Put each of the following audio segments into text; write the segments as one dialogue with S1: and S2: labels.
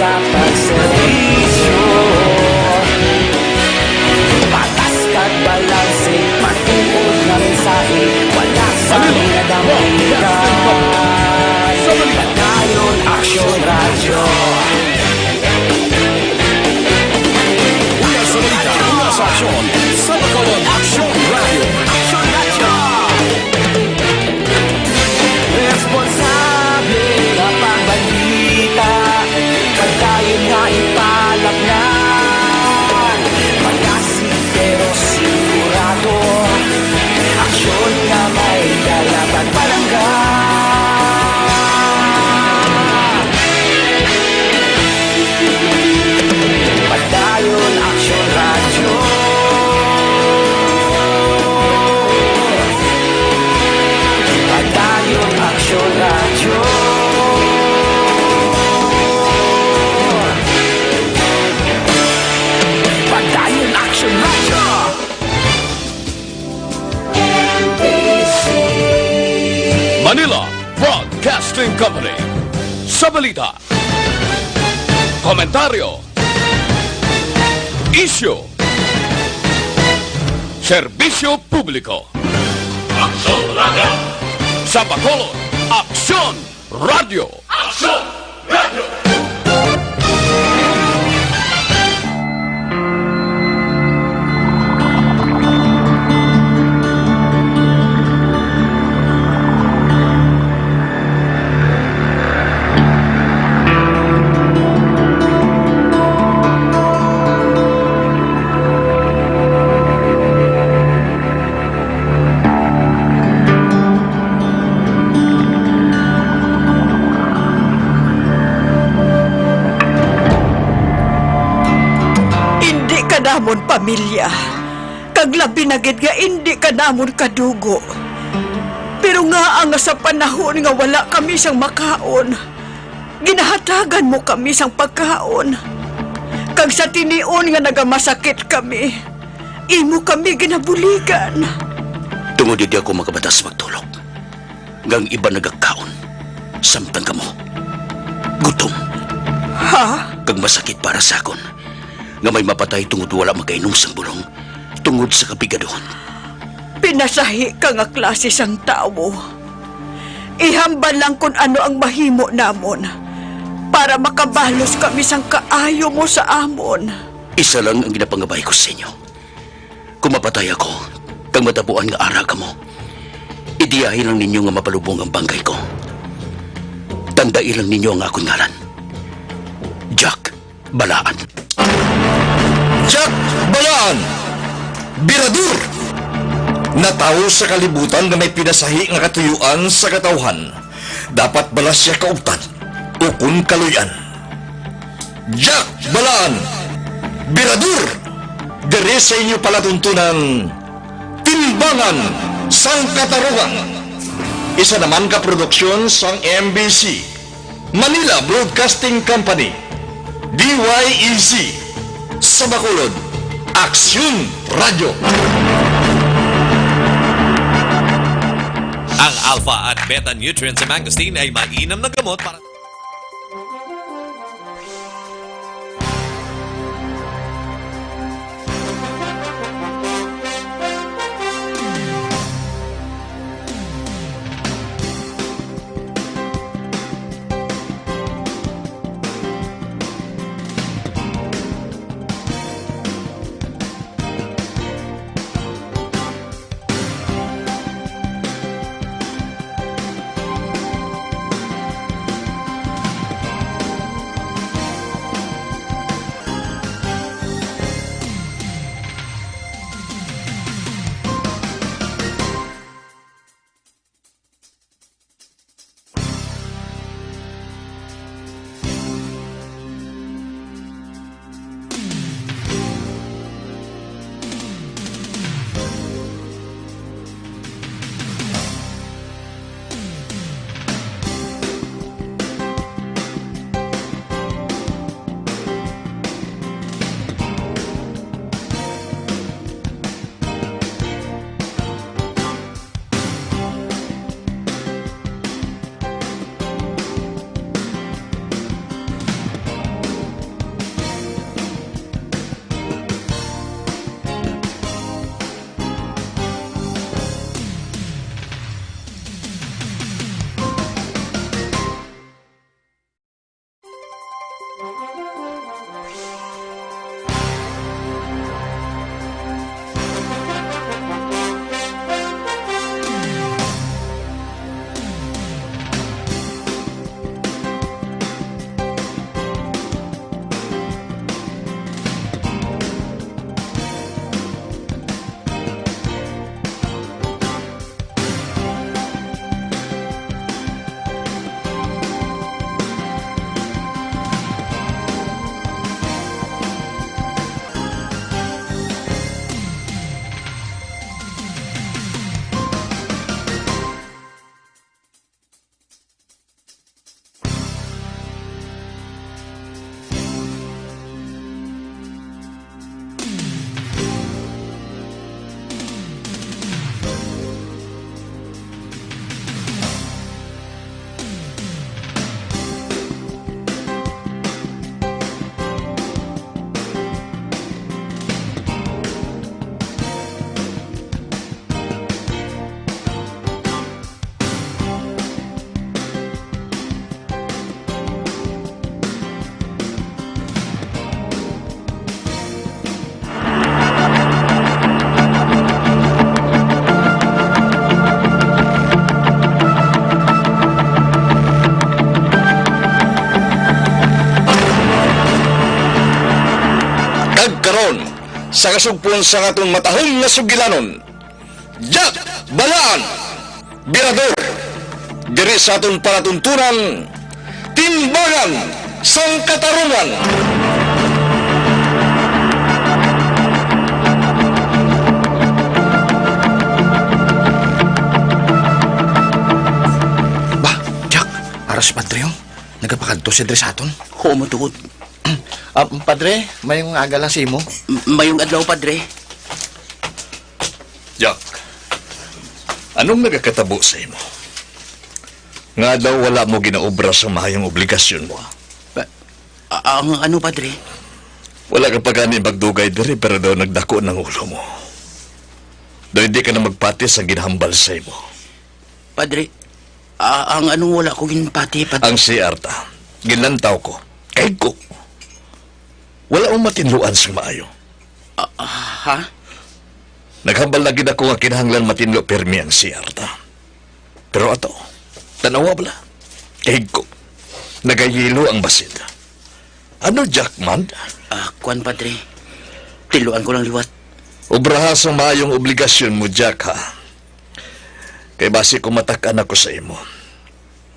S1: sa pagserbisyo. Patas kag balanse, matuod na mensahe, wala sa minadampitan. Pagdayon Aksyon Radyo.
S2: Una sa balita, una sa aksyon, sa Bacolod Aksyon Radio.
S1: Aksyon Radyo! Responsable na pagbalita, pagdayon nga ipalaknan. Magasig pero sigurado, aksyon na may dalagang palanggan. Pagdayon Aksyon Radyo. Pagdayon Aksyon Radyo. Pagdayon Aksyon Radyo.
S2: Manila Broadcasting Company. Sa balita, komentaryo, isyu, serbisyo publiko. Aksyon Radio. Sa Bacolod, Aksyon Radio. Aksyon Radio.
S3: Namon pamilya, kag labi na gid nga indi ka namon kadugo. Pero nga ang sa panahon nga wala kami sang makaon, ginahatagan mo kami sang pagkaon. Kag sa tinion nga nagamasakit kami, imo kami ginabuligan.
S4: Tungod di ako makabatas magtulog. Gang iba nagakaon, samtang kamo gutom.
S3: Ha?
S4: Kag masakit para sa akon. Nga may mapatay tungod wala magkainom sang bulong, tungod sa kabigaduhon.
S3: Pinasahi ka nga klase sang tao. Ihambal lang kung ano ang mahimo namon para makabalos kami sang kaayo mo sa amon.
S4: Isa lang ang ginapangabay ko sa inyo. Kung mapatay ako, kang matapuan nga ara ka mo, idiyahin lang ninyo nga mapalubong ang bangkay ko. Tandai lang ninyo ang akong ngalan. Jack Balaan.
S5: Jack Balaan, Biradur, na tao sa kalibutan na may pinasahi nga katuyuan sa katawhan. Dapat balas siya kauptan o kun kaluyan. Jack Balaan, Biradur, dere sa inyo palatuntunan, Timbangan sang Katarungan. Isa naman ka produksyon sang MBC, Manila Broadcasting Company, DYEC, sa Bacolod, Aksyon Radio.
S6: Ang alpha at beta nutrients sa mangosteen ay mainam na gamot para...
S5: Karon sa kasugpon sa atong matahong nga sugilanon, Jack Balaan, Birador, diri sa atong palatuntunan, Timbangan sang Katarungan.
S2: Ba, Jack, aras padre yung nagapakadto si Dre sa aton.
S4: Ho matuod.
S2: Padre, may mga aga lang si mo.
S4: Mayong adlaw, Padre.
S5: Jack, anong nagakatabo sa imo? Nga daw wala mo ginaobra sa mahayong obligasyon mo.
S4: Ang ano, Padre?
S5: Wala ka pa gani magdugay diri pero daw nagdako ng ulo mo. Daw hindi ka na magpatis ang ginahambal sa imo.
S4: Padre, ang anong wala ko ginpati, Padre?
S5: Ang si Arta, ginlantaw ko, kahit ko. Wala akong matinluan sa maayo.
S4: Ha?
S5: Naghambal na gid ako nga kinahanglan matinlo permi ang si Arta. Pero ato, tanawa bala, kahit ko. Nagayilo ang basid. Ano, Jackman?
S4: Kuan, Padre. Tiluan ko lang liwat.
S5: Obraha sa maayong obligasyon mo, Jack, ha? Kay basi kumatakan ako sa imo.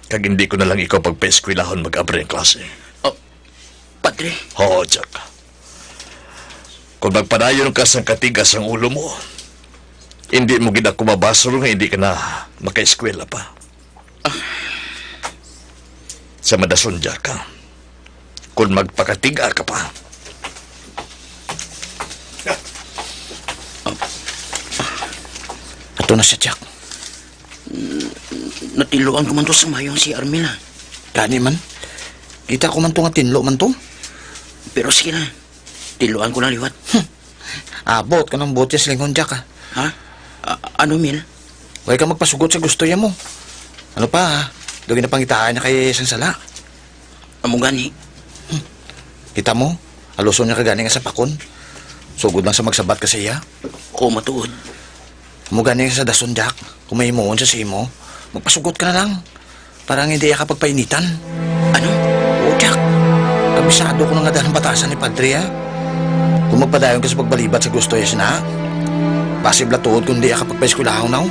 S5: Kag hindi ko na lang ikaw pagpa-eskwelahon mag-abre ang klase.
S4: Padre,
S5: Oo, Jack. Kung magpadayon ka sa katigas ang ulo mo, hindi mo gina kumabasuro nga hindi ka na maka-eskwela pa. Sa madason, Jack, ha? Kung magpakatiga ka pa,
S2: Ato na siya, Jack.
S4: natiluan ko man to sa mayong si Armila.
S2: Gani man. Kita ko man to nga tinlo man to.
S4: Pero sige na, tiluan ko lang liwat.
S2: Abot ka ng botes lingon, Jack, ha?
S4: Ha? Ano, Mil?
S2: Huwag ka magpasugot sa gusto niya mo. Ano pa, ha? Doon na pangitaan niya kay Sansala.
S4: Amo gani.
S2: Kita mo, aluson niya kagani nga sa pakon. Sugod lang sa magsabat ka sa iya.
S4: Ho matuod.
S2: Mo gani nga sa dason, Jack. Kung may imuon sa simo, magpasugot ka na lang. Parang hindi ka pagpainitan.
S4: Ano?
S2: Oo, Jack. Kabisado ko na nga dahil batasan ni Padre, ha? Kung magpadayon ka sa pagbalibat sa gusto niya sina, pasibla tuod kung hindi ka pagpaeskwelahaw na.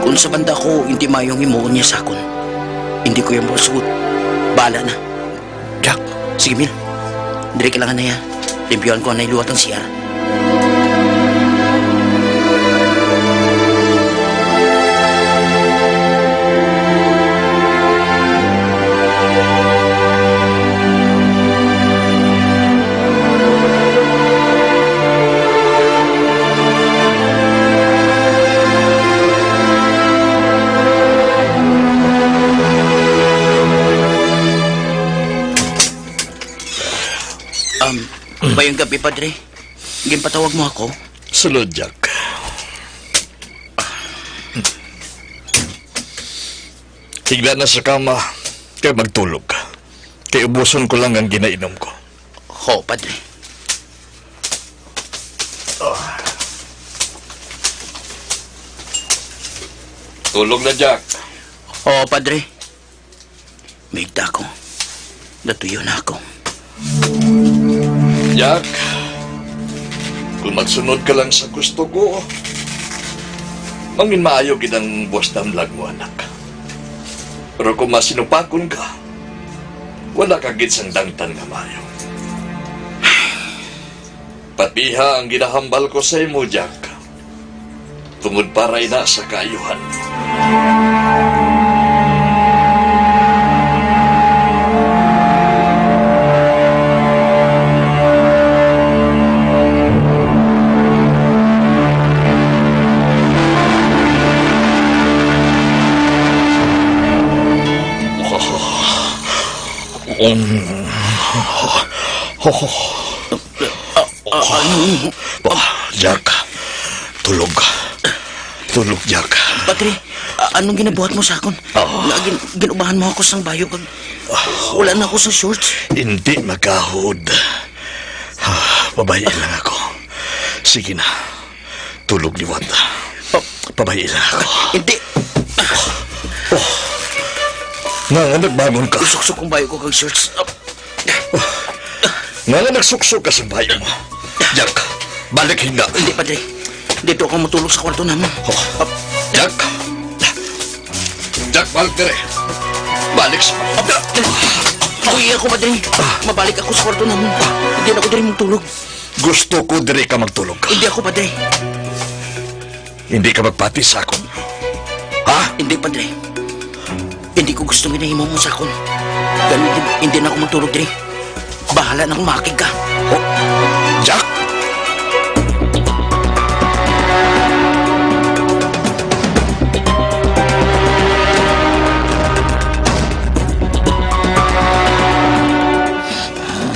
S4: Kung sa banda ko, hindi mayong imuon niya sa akon. Hindi ko yung masugot. Bahala na.
S2: Jack,
S4: Sige, Mil. Dire kailangan na yan. Limpiyuan ko na iluwat ang CR. Bayang gabi, Padre. Gimpatawag mo ako.
S5: sulod, Jack. Higla na sa kama, kaya magtulog ka. Kaya ubuson ko lang ang ginainom ko.
S4: Ho, Padre.
S5: Tulog na, Jack.
S4: Ho, Padre. May ko. Natuyo na ako.
S5: Jack, kung magsunod ka lang sa gusto ko, mangin maayo ginang buwas damlag mo, anak. Pero kung masinupakon ka, wala ka gid sang dangtan nga maayo. Patiha ang ginahambal ko sa imo, Jack. Tungod para ina sa kaayuhan mo. Jack, tulog ka. Tulog, Jack.
S4: Padre, anong ginabuhat mo sa akon? Ginubahan mo ako sang bayo kag wala na ako sa shorts.
S5: Hindi magahod. Pabayin lang ako. Sige na. Tulog liwat. Pabayin lang ako.
S4: Hindi.
S5: Nga nagbangon ka.
S4: Isuksok kong bayo ko kag shorts.
S5: Nga nagsuksok ka sa bayo mo. Jack, balik hinga.
S4: Hindi, Padre. Dito ako matulog sa kwarto namin.
S5: Jack. Jack, balik na rin. Balik sa...
S4: Uy, ako, Padre. Mabalik ako sa kwarto namin. Hindi na ako diri magtulog.
S5: Gusto ko diri ka magtulog.
S4: Hindi ako, Padre.
S5: Hindi ka magpati sa akon. Ha?
S4: Hindi, Padre. Hindi ko gusto ginahimo mo sa akon. Ganun, hindi na ako magtulog diri. Bahala na kung makig ka.
S5: Oh, Jack!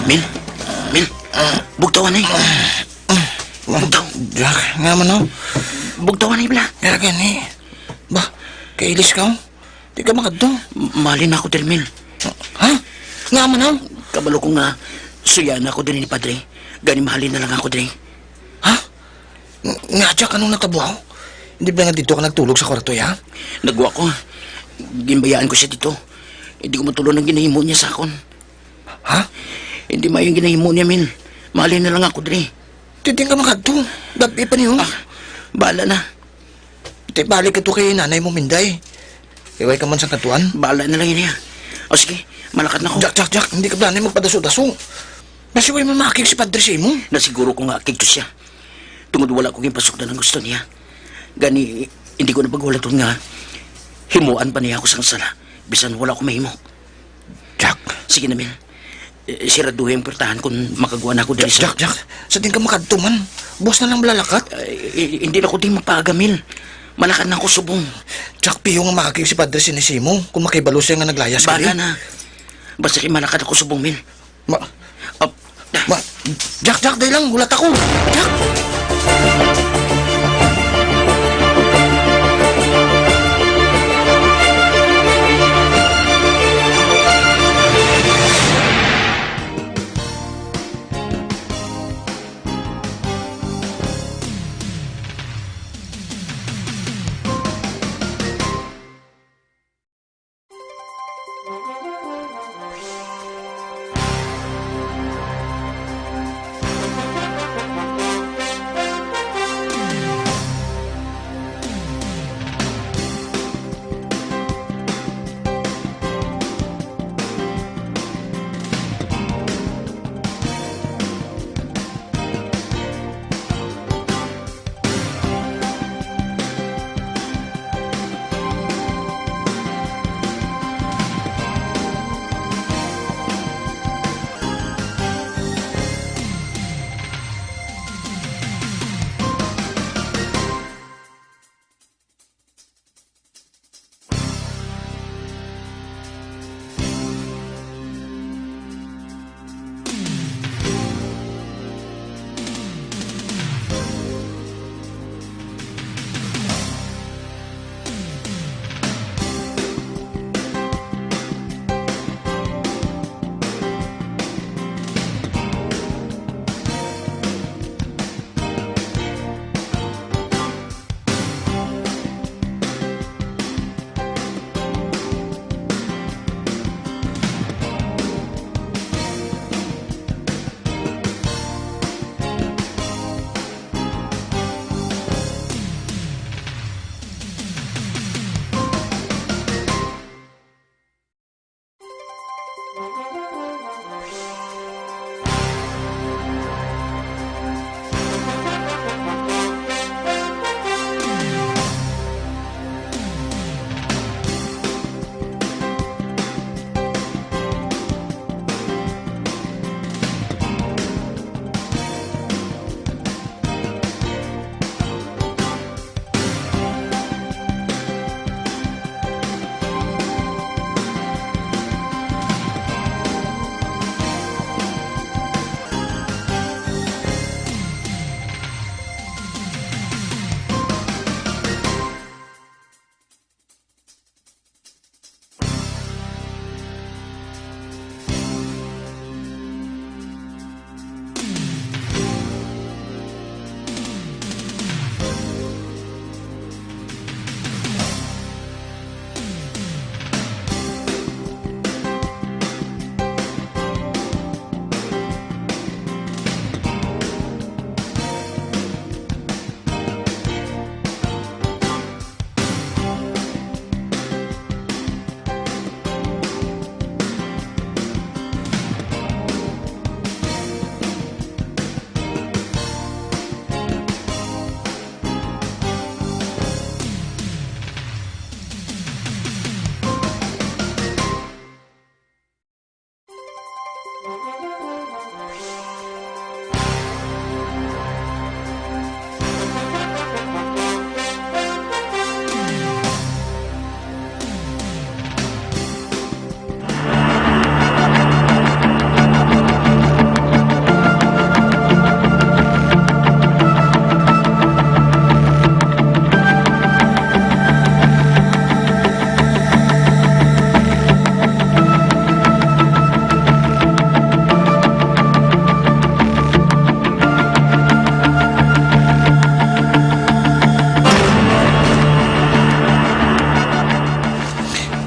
S4: Mil, bugtawan na Bugtaw.
S2: Jack, nga man oh.
S4: Bugtawan na bala.
S2: Nga gani. Ba, kailis ka oh. Di ka makadto.
S4: Malin ako diri, Mil.
S2: Ha? Nga man oh.
S4: Kabalo ko nga, suyan ako diri ni Padre. Gani mahalin na lang ako diri.
S2: Ha? Nga, Jack, anong nakabuhaw? Hindi ba nga dito ka nagtulog sa kwarto, ya?
S4: Nagwa ko. Ginbayaan ko siya dito. Hindi ko matulog ng ginahimo niya sa akon.
S2: Ha?
S4: Hindi mayo yung ginahimo niya, Mil. Mahalin na lang ako diri.
S2: Titing ka makadto. Gabi pa niyo.
S4: Bahala na.
S2: Ite, balik ka to kay nanay mo, Minday. Iway ka man sa katuan.
S4: Bahala na lang yun niya. O sige, malakad na ako.
S2: Jack, hindi ka planay magpadaso-daso. Basi way mamakig si Padre Simo.
S4: Nasiguro ko nga akig to siya. Tungod wala ko yung pasok na ng gusto niya. Gani, hindi ko napagwala to nga. Himuan pa niya ako sang sala. Bisan wala ko mahimo.
S2: Jack.
S4: Sige na, Mil. Siraduhin yung pertahan kung makagawa na ako dahil sa...
S2: Jack, sa din ka makadto man. Boss na lang malalakat.
S4: Hindi na ko din magpaaga, Mil. Malakad na ako subong.
S2: Jack, piyo nga makakig si Padre Sinisimo. Kung makibalo siya nga naglayas ka
S4: Baga na. Basta kayo malakad ako subong, Mil.
S2: Jack, dahil lang. Gulat ako. Jack!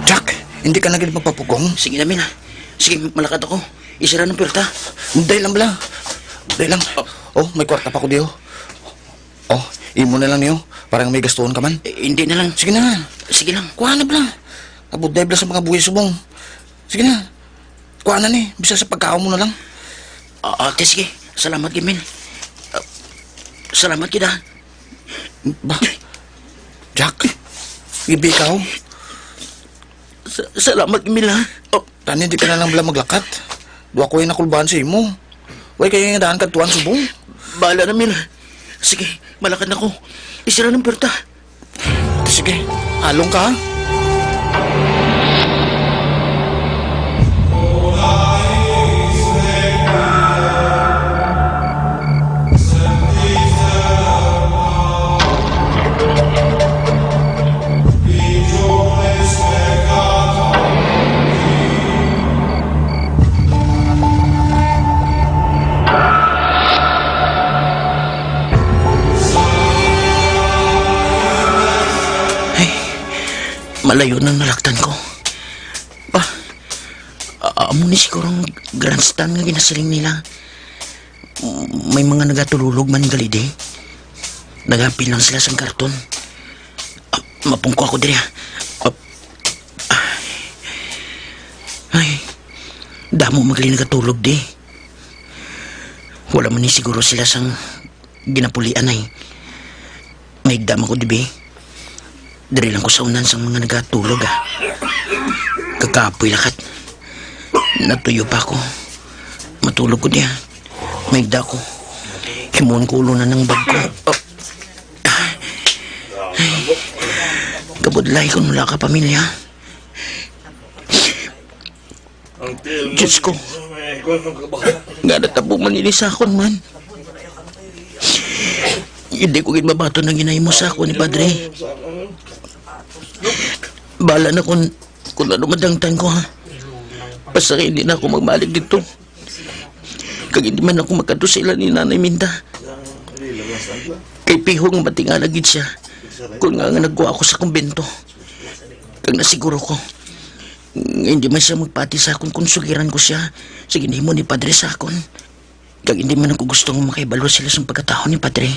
S2: Jack, hindi ka na ganit magpapugong?
S4: Sige namin ha. Sige, malakad ako. Isira ng pirta.
S2: Dahil lang bala. Dahil lang. Oh, may kwarta pa ko diyo. Oh, imo na lang niyo. Parang may gastuhan ka man.
S4: Hindi na lang.
S2: Sige na.
S4: Sige lang.
S2: Kuha na bala. Abuday bala sa mga buhay subong. Sige na. Kuha na ni. Bisa sa pagkaon mo na lang.
S4: Ate, sige. Salamat, Gimil. Salamat kita.
S2: Ba? Jack, ibi ikaw.
S4: Salamat, Gimil ha. Oh,
S2: Tani, di ka na lang bala maglakat. Dua ko yung nakulbahan sa imo. Huwag kayo nga daan katuan subong.
S4: bahala na, Mil. Sige, malakad na ko. Isira ng pirta.
S2: Sige, along ka ha.
S4: Malayo nang nalaktan ko. Amo ni sigurong grandstand nga ginasiling nila. May mga nagatululog man galide. Nagapil lang sila sa karton. Mapungko ako diri. Ay, damo magli nagatulog di. Wala man ni siguro sila sang ginapulian ay. May dam ako dibi. Dari lang ko sa unan sa mga nagatulog Kakapoy lakat. Natuyo pa ako. Matulog ko diya. Maigda ko. Himuon ko ulo na ng bag ko. Kabudlay ko nula ka pamilya. Diyos ko. Nga natabo manilisakon man. Hindi ko ginmabato na ginay mo sa ako ni Padre. Bahala na kung ano madangtan ko ha. Basta hindi na ako magbalik dito. Kag hindi man ako magkadusila ni Nanay Minda. Kay pihong matingalagid siya. Kung nga nagkuha ako sa kumbento. Kag nasiguro ko. Hindi man siya magpati sa akon kung sugiran ko siya. Sige hindi mo ni Padre sa akon. Kag hindi man ako gustong makaibalo sila sa pagkatao ni Padre.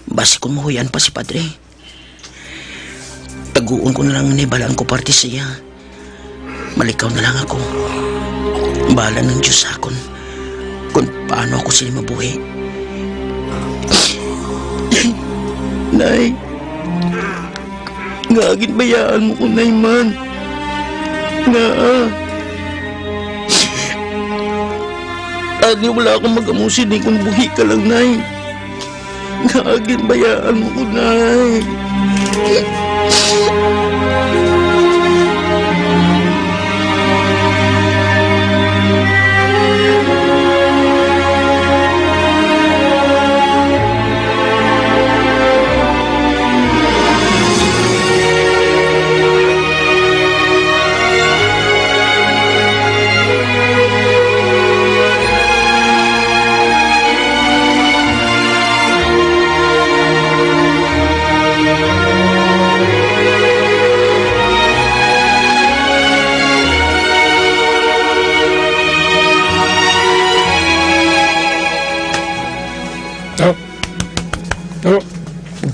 S4: Basi kung mahuyan pa si Padre. Taguon ko na lang nibalaan ko parte siya. Malikaw na lang ako. Bahala ng Diyos sa akon kung paano ako sila mabuhi. Nay, ngagin bayaan mo ko, Nay man. Ani wala akong mag-amusin eh kung buhi ka lang, Nay. Ngagin bayaan mo ko, Nay.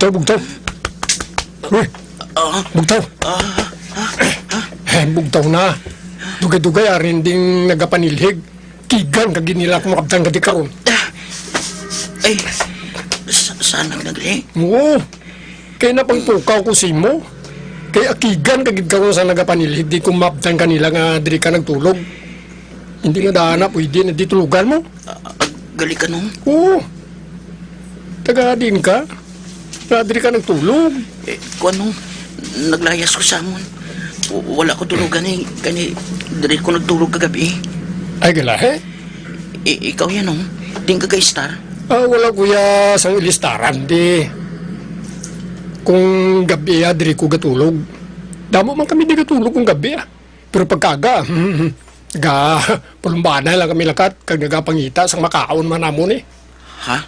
S7: Bugtaw. Uy, bugtaw. Bugtaw na. Dugay-dugay arin ding nagapanilhig. Kigan kaginila ko makabdang gadi karon.
S4: Ay, saan nagli?
S7: Oo. Kaya napangpukaw ko si mo. Kaya akigan kagid karon sa nagapanilhig di ko mabdang kanila nga diri ka nagtulog. Hindi nga dana, pwede na ditulugan mo.
S4: Gali ka nung.
S7: Oo. Taga din ka. Nadiri ka nagtulog.
S4: Kung anong naglayas ko sa amon. Wala ko tulugan eh. Kani, diri ko nagtulog kagabi.
S7: Ay, galahe.
S4: Ikaw yan nung. Di ka kay-star.
S7: Wala kuya sa ilistaran, di. Kung gabi diri ko gatulog. Damo man kami di gatulog kung gabi Pero pagkaga, pulumbana lang kami lakat. Kag nagapangita sang makaon man namon eh.
S4: Ha?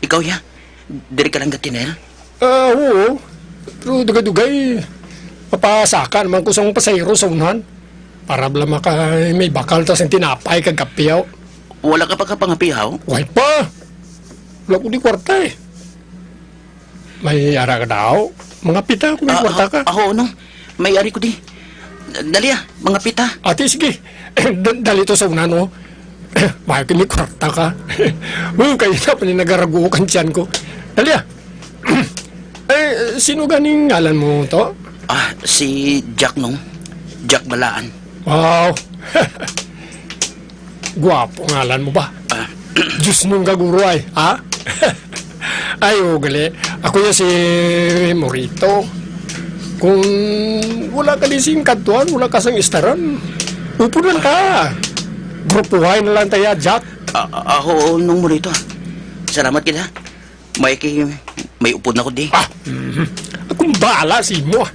S4: Ikaw ya? Diri ka lang gatinel?
S7: Oo. Pero dugay-dugay, mapasakan man ko sang pasayro sa unahan. Para bala may bakal tas ang tinapay kag kapiyaw.
S4: Wala ka pa kapangapihaw?
S7: Why pa? Wala ko di kwarta eh. May ara ka daw? Mga pita kung may kwarta ka.
S4: Ako, no? May ari ko di. Dali mga pita.
S7: Ate, sige. Dali to sa unahan mo. Mahal ko ni kwarta ka. Kayo na pa nagaragukan siyan ko. Dali sino ganing ngalan mo to?
S4: Si Jack nung. Jack Balaan.
S7: Wow. Guwapo ngalan mo ba? Diyos nung gaguro ay, ha? Ay, gali. Ako yan si Morito. Kung wala ka din sing kantuan, wala ka sang istaran, upunan ka. Grupuhay na lang tayo, Jack.
S4: Ako nung Morito. Salamat kita. May upod na ko di.
S7: Akong bahala si mo.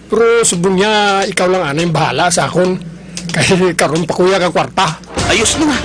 S7: Pero subong niya, ikaw lang ana yung bahala sa akon. Kaya karon pa kuya ka kwarta.
S4: Ayos na nga.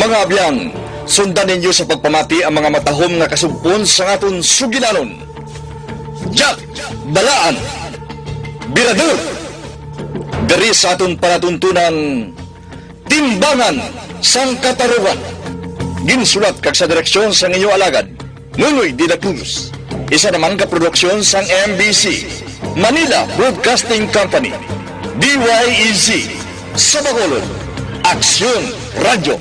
S5: Mga abyan, sundan ninyo sa pagpamati ang mga matahom nga kasugpon sa aton suginanon. Jack Balaan, Birador, dari sa aton panatuntunan Timbangan sang Katarugan. Ginsulat kag sa direksyon sang inyo alagad, Nunoy de la Cruz. Isa naman ka produksyon sang MBC, Manila Broadcasting Company, DYEZ, sa Bacolod, Aksyon Radio.